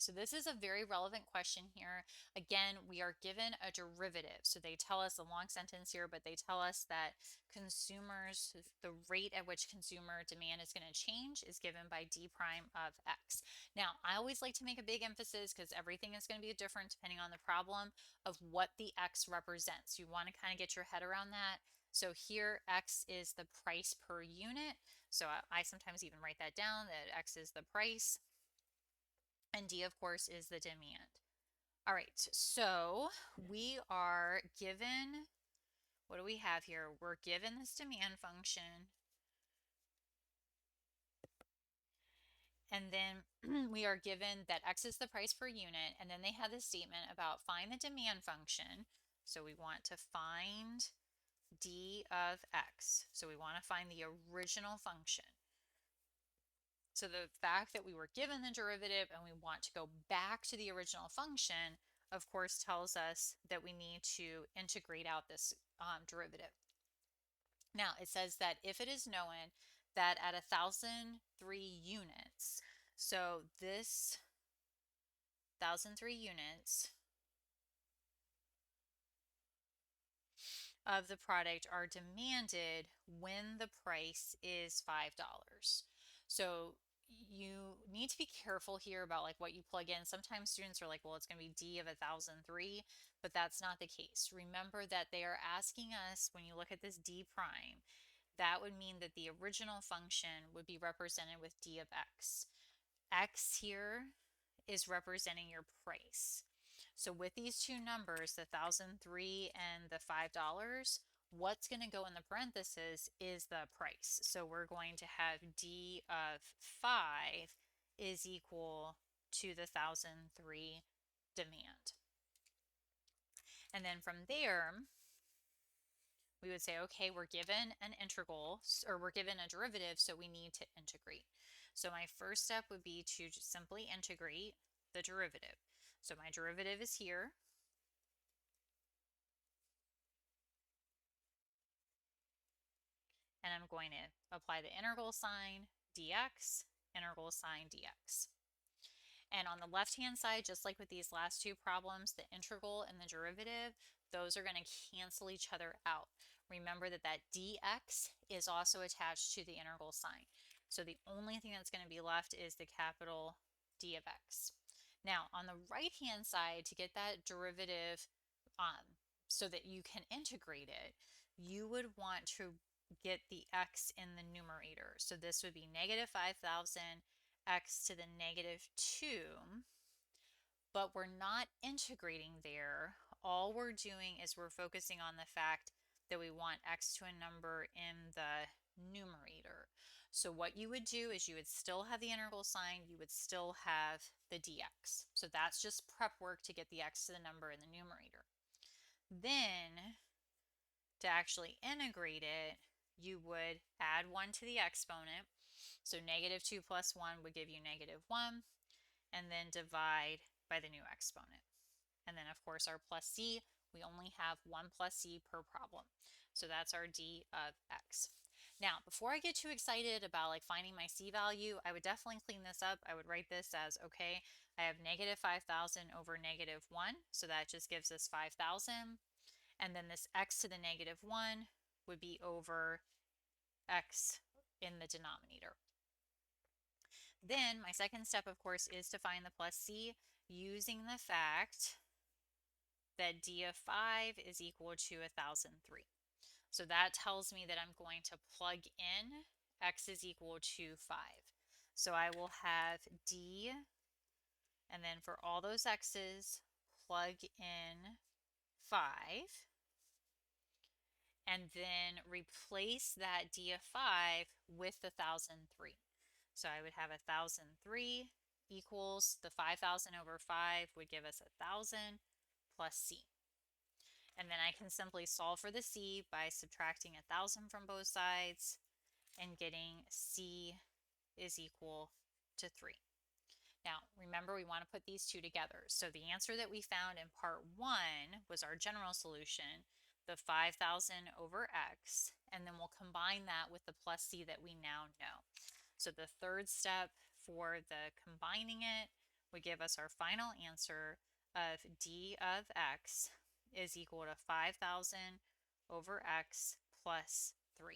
so this is a very relevant question here. Again, we are given a derivative. So they tell us a long sentence here, but they tell us that consumers, the rate at which consumer demand is going to change is given by d prime of x. Now, I always like to make a big emphasis because everything is going to be different depending on the problem of what the x represents. You want to kind of get your head around that. So here, x is the price per unit. So I sometimes even write that down, that x is the price. And D, of course, is the demand. All right, so we are given, what do we have here? We're given this demand function. And then we are given that X is the price per unit. And then they have this statement about find the demand function. So we want to find D of X. So we want to find the original function. So the fact that we were given the derivative and we want to go back to the original function, of course, tells us that we need to integrate out this derivative. Now, it says that if it is known that at 1,003 units, so this 1,003 units of the product are demanded when the price is $5. So you need to be careful here about like what you plug in. Sometimes students are like, well, it's going to be D of 1,003, but that's not the case. Remember that they are asking us, when you look at this D prime, that would mean that the original function would be represented with D of X. X here is representing your price. So with these two numbers, the 1,003 and the $5, what's going to go in the parentheses is the price. So we're going to have D of 5 is equal to the 1,003 demand. And then from there, we would say, okay, we're given an integral, or we're given a derivative, so we need to integrate. So my first step would be to just simply integrate the derivative. So my derivative is here. And I'm going to apply the integral sign dx, integral sign dx. And on the left-hand side, just like with these last two problems, the integral and the derivative, those are going to cancel each other out. Remember that that dx is also attached to the integral sign. So the only thing that's going to be left is the capital D of x. Now, on the right-hand side, to get that derivative so that you can integrate it, you would want to get the x in the numerator. So this would be negative 5,000 x to the negative 2, but we're not integrating there. All we're doing is we're focusing on the fact that we want x to a number in the numerator. So what you would do is you would still have the integral sign, you would still have the dx. So that's just prep work to get the x to the number in the numerator. Then to actually integrate it, you would add 1 to the exponent. So negative 2 plus 1 would give you negative 1, and then divide by the new exponent. And then, of course, our plus c, we only have 1 plus c per problem. So that's our d of x. Now, before I get too excited about like finding my c value, I would definitely clean this up. I would write this as, okay, I have negative 5,000 over negative 1. So that just gives us 5,000. And then this x to the negative 1 would be over x in the denominator. Then my second step, of course, is to find the plus c using the fact that d of 5 is equal to 1,003. So that tells me that I'm going to plug in x is equal to 5. So I will have d, and then for all those x's, plug in 5. And then replace that d of 5 with the 1,003. So I would have 1,003 equals the 5,000 over 5 would give us 1,000 plus c. And then I can simply solve for the c by subtracting 1,000 from both sides and getting c is equal to 3. Now, remember, we want to put these two together. So the answer that we found in part 1 was our general solution, the 5,000 over x, and then we'll combine that with the plus c that we now know. So the third step for the combining it would give us our final answer of d of x is equal to 5,000 over x plus 3.